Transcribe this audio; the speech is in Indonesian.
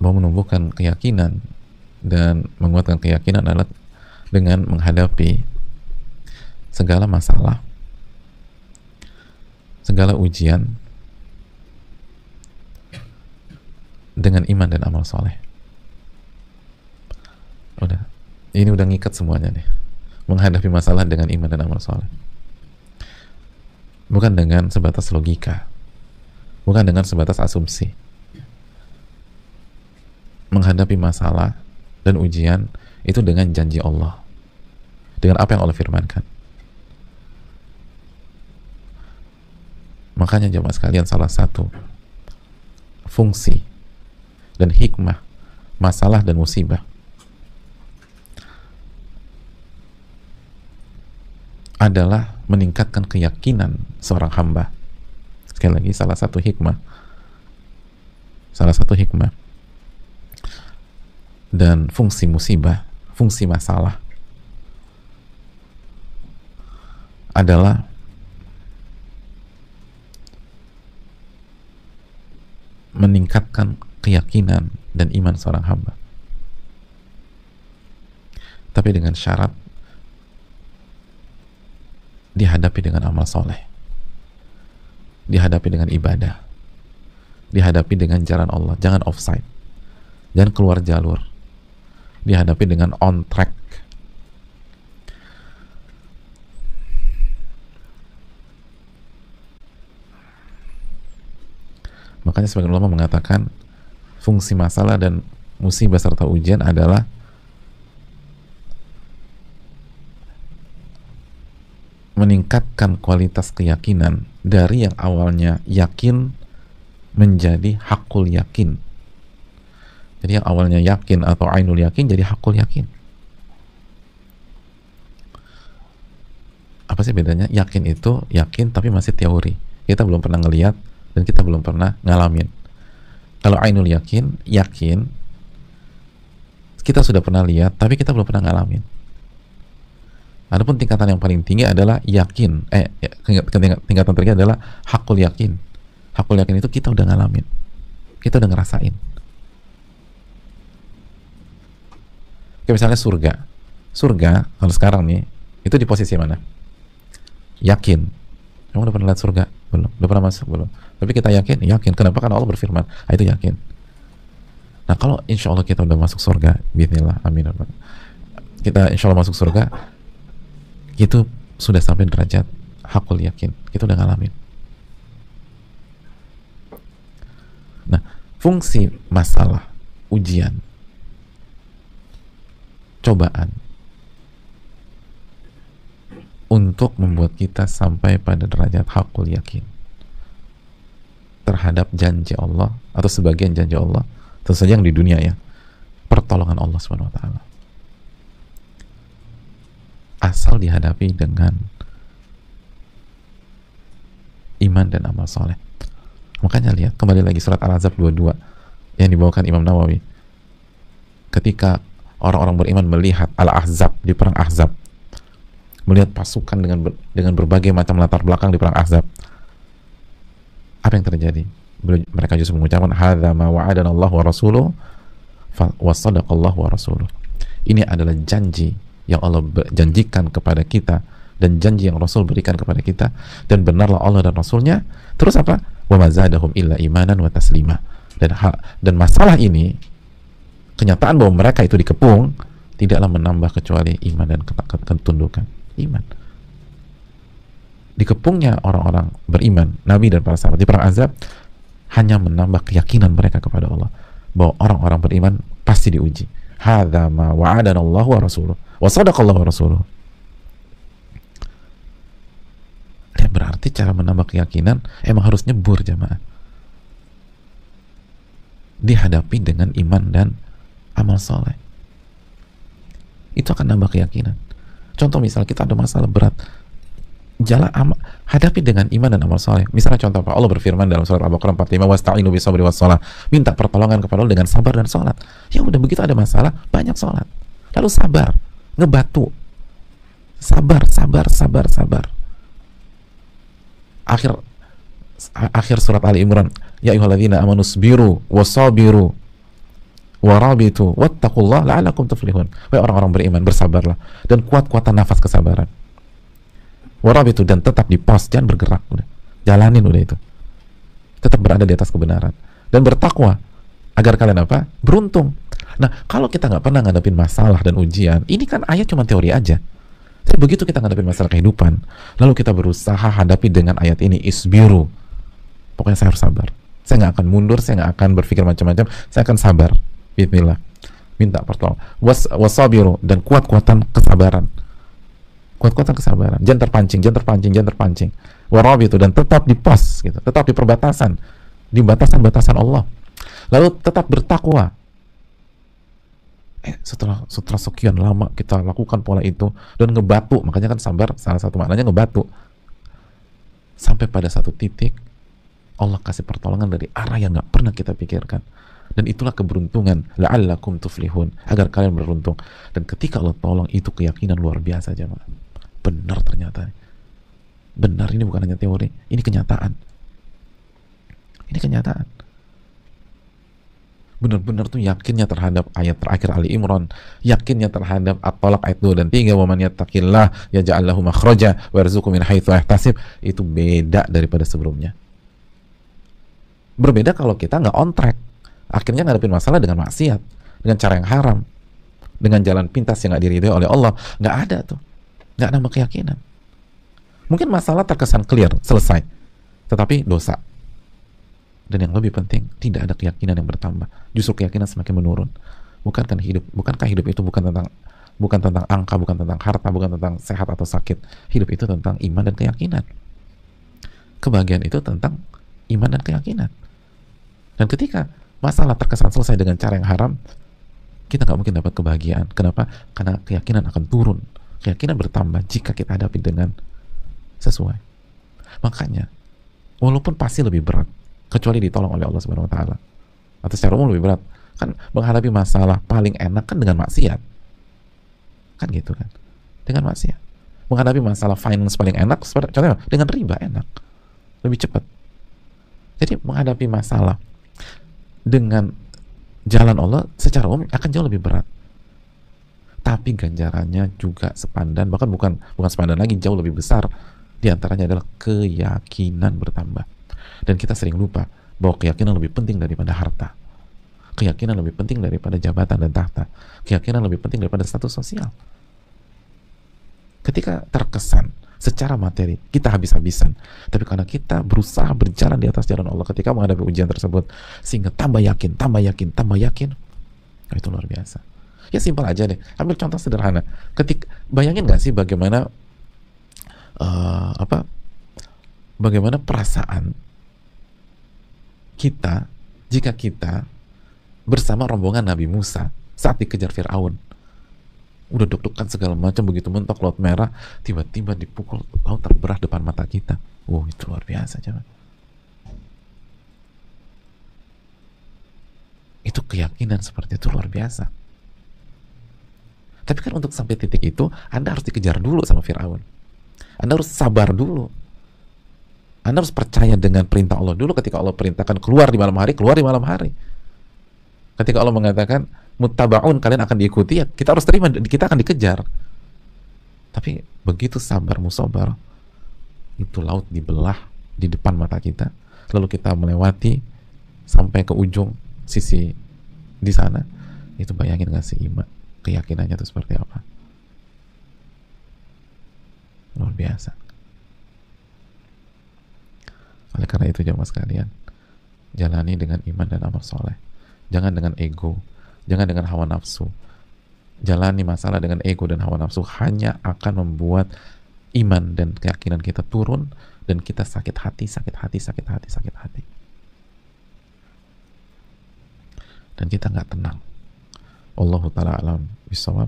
mau menumbuhkan keyakinan dan menguatkan keyakinan adalah dengan menghadapi segala masalah, segala ujian dengan iman dan amal soleh. Ini udah ngikat semuanya nih. Menghadapi masalah dengan iman dan amal soleh, bukan dengan sebatas logika, bukan dengan sebatas asumsi. Menghadapi masalah dan ujian itu dengan janji Allah, dengan apa yang Allah firmankan. Makanya jemaah sekalian, salah satu fungsi dan hikmah masalah dan musibah adalah meningkatkan keyakinan seorang hamba. Sekali lagi, salah satu hikmah dan fungsi musibah, fungsi masalah adalah meningkatkan keyakinan dan iman seorang hamba, tapi dengan syarat dihadapi dengan amal soleh, dihadapi dengan ibadah, dihadapi dengan jalan Allah, jangan offside, jangan keluar jalur, dihadapi dengan on track. Makanya sebagian ulama mengatakan fungsi masalah dan musibah serta ujian adalah meningkatkan kualitas keyakinan dari yang awalnya yakin menjadi hakul yakin. Jadi yang awalnya yakin atau ainul yakin jadi hakul yakin. Apa sih bedanya? Yakin itu yakin tapi masih teori. Kita belum pernah ngelihat dan kita belum pernah ngalamin. Kalau ainul yakin, yakin kita sudah pernah lihat tapi kita belum pernah ngalamin. Adapun tingkatan yang paling tinggi adalah yakin. Tingkatan tertinggi adalah hakul yakin. Hakul yakin itu kita udah ngalamin, kita udah ngerasain. Kayak misalnya surga kalau sekarang nih itu di posisi mana? Yakin. Kamu udah pernah lihat surga? Belum. Udah pernah masuk? Belum. Tapi kita yakin. Kenapa? Karena Allah berfirman. Itu yakin. Nah, kalau insya Allah kita udah masuk surga, bismillah, amin. Kita insya Allah masuk surga, itu sudah sampai derajat hakul yakin, kita udah ngalamin. Nah, fungsi masalah, ujian, cobaan untuk membuat kita sampai pada derajat hakul yakin terhadap janji Allah atau sebagian janji Allah, tentu saja yang di dunia ya, pertolongan Allah Subhanahu wa taala. Asal dihadapi dengan iman dan amal soleh. Makanya lihat kembali lagi surat Al-Ahzab 22 yang dibawakan Imam Nawawi. Ketika orang-orang beriman melihat Al-Ahzab di perang Ahzab, melihat pasukan dengan berbagai macam latar belakang di perang Ahzab, apa yang terjadi? Mereka justru mengucapkan hadza ma wa'adana Allah wa rasuluhu wa sadaqallahu wa rasuluhu. Ini adalah janji yang Allah janjikan kepada kita dan janji yang Rasul berikan kepada kita, dan benarlah Allah dan Rasulnya. Terus apa? Wa mazadahum illa imanan wa taslima. Dan masalah ini, kenyataan bahwa mereka itu dikepung, tidaklah menambah kecuali iman dan ketundukan. Iman. Dikepungnya orang-orang beriman, Nabi dan para sahabat di perang Ahzab, hanya menambah keyakinan mereka kepada Allah bahwa orang-orang beriman pasti diuji. Hadza ma wa'adana Allah wa rasuluhu wa sadaqallahu wa rasuluhu. Berarti cara menambah keyakinan emang harus nyebur, jamaah. Dihadapi dengan iman dan amal soleh, itu akan nambah keyakinan. Contoh misal kita ada masalah berat, hadapi dengan iman dan amal soleh. Misalnya contoh apa? Allah berfirman dalam surat Al-Baqarah 45, wasta'inu bisabri wassalah, minta pertolongan kepada Allah dengan sabar dan sholat. Ya udah, begitu ada masalah, banyak sholat, lalu sabar, ngebatu, sabar. Akhir surat Ali Imran, ya ayyuhalladzina amanu sabiru wasabiru warabitu wattaqullah la'allakum tuflihun. Wahai orang-orang beriman, bersabarlah dan kuat-kuatan nafas kesabaran. Warabitu, dan tetap di pos, jangan bergerak, udah. Jalanin udah itu. Tetap berada di atas kebenaran dan bertakwa agar kalian apa? Beruntung. Nah, kalau kita nggak pernah ngadepin masalah dan ujian, ini kan ayat cuma teori aja. Tapi begitu kita ngadepin masalah kehidupan, lalu kita berusaha hadapi dengan ayat ini, isbiru. Pokoknya saya harus sabar. Saya nggak akan mundur, saya nggak akan berpikir macam-macam, saya akan sabar. Bismillah. Minta pertolongan. Wasabiru, dan kuat-kuatan kesabaran. Kuat-kuatan kesabaran. Jangan terpancing, jangan terpancing, jangan terpancing. Warabitu, dan tetap di pos, gitu. Tetap di perbatasan, di batasan-batasan Allah. Lalu tetap bertakwa. Setelah sekian lama kita lakukan pola itu dan ngebatu, makanya kan sabar salah satu maknanya ngebatu, sampai pada satu titik Allah kasih pertolongan dari arah yang nggak pernah kita pikirkan, dan itulah keberuntungan, la'allakum tuflihun, agar kalian beruntung. Dan ketika Allah tolong, itu keyakinan luar biasa jemaah. Benar ternyata, benar, ini bukan hanya teori, ini kenyataan, ini kenyataan. Benar-benar tuh yakinnya terhadap ayat terakhir Ali Imran, yakinnya terhadap At-Talaq ayat 2 dan 3, wa man yattaqillah yaj'al lahu makhraja wa yarzuqhu min haitsu la yahtasib, itu beda daripada sebelumnya. Berbeda kalau kita nggak on track, akhirnya ngadepin masalah dengan maksiat, dengan cara yang haram, dengan jalan pintas yang nggak diridhoi oleh Allah. Nggak ada tuh, nggak nambah keyakinan. Mungkin masalah terkesan clear, selesai, tetapi dosa. Dan yang lebih penting, tidak ada keyakinan yang bertambah, justru keyakinan semakin menurun. Bukankah hidup itu bukan tentang angka, bukan tentang harta, bukan tentang sehat atau sakit. Hidup itu tentang iman dan keyakinan. Kebahagiaan itu tentang iman dan keyakinan. Dan ketika masalah terkesan selesai dengan cara yang haram, kita nggak mungkin dapat kebahagiaan. Kenapa? Karena keyakinan akan turun. Keyakinan bertambah jika kita hadapi dengan sesuai. Makanya, walaupun pasti lebih berat, kecuali ditolong oleh Allah Subhanahu wa taala. Atau secara umum lebih berat. Kan menghadapi masalah paling enak kan dengan maksiat. Kan gitu kan. Dengan maksiat. Menghadapi masalah finance paling enak, contohnya dengan riba enak. Lebih cepat. Jadi menghadapi masalah dengan jalan Allah secara umum akan jauh lebih berat. Tapi ganjarannya juga sepandan, bahkan bukan sepandan lagi, jauh lebih besar. Di antaranya adalah keyakinan bertambah. Dan kita sering lupa bahwa keyakinan lebih penting daripada harta. Keyakinan lebih penting daripada jabatan dan tahta. Keyakinan lebih penting daripada status sosial. Ketika terkesan secara materi kita habis-habisan, tapi karena kita berusaha berjalan di atas jalan Allah ketika menghadapi ujian tersebut, sehingga tambah yakin, nah itu luar biasa. Ya simpel aja deh. Ambil contoh sederhana. Bayangin nggak sih bagaimana bagaimana perasaan kita jika kita bersama rombongan Nabi Musa saat dikejar Fir'aun. Udah deg-degan segala macam, begitu mentok Laut Merah, tiba-tiba dipukul, laut terbelah depan mata kita. Itu luar biasa, coba. Itu keyakinan seperti itu luar biasa. Tapi kan untuk sampai titik itu, Anda harus dikejar dulu sama Fir'aun. Anda harus sabar dulu. Anda harus percaya dengan perintah Allah dulu. Ketika Allah perintahkan keluar di malam hari, keluar di malam hari. Ketika Allah mengatakan muttaba'un, kalian akan diikuti, ya kita harus terima, kita akan dikejar. Tapi begitu sabar musabar, itu laut dibelah di depan mata kita, lalu kita melewati sampai ke ujung sisi di sana. Itu bayangin gak sih iman, keyakinannya itu seperti apa? Luar biasa. Oleh karena itu jemaah sekalian, jalani dengan iman dan amal soleh. Jangan dengan ego, jangan dengan hawa nafsu. Jalani masalah dengan ego dan hawa nafsu hanya akan membuat iman dan keyakinan kita turun, dan kita sakit hati. Dan kita nggak tenang. Wallahu ta'ala alam bisawab.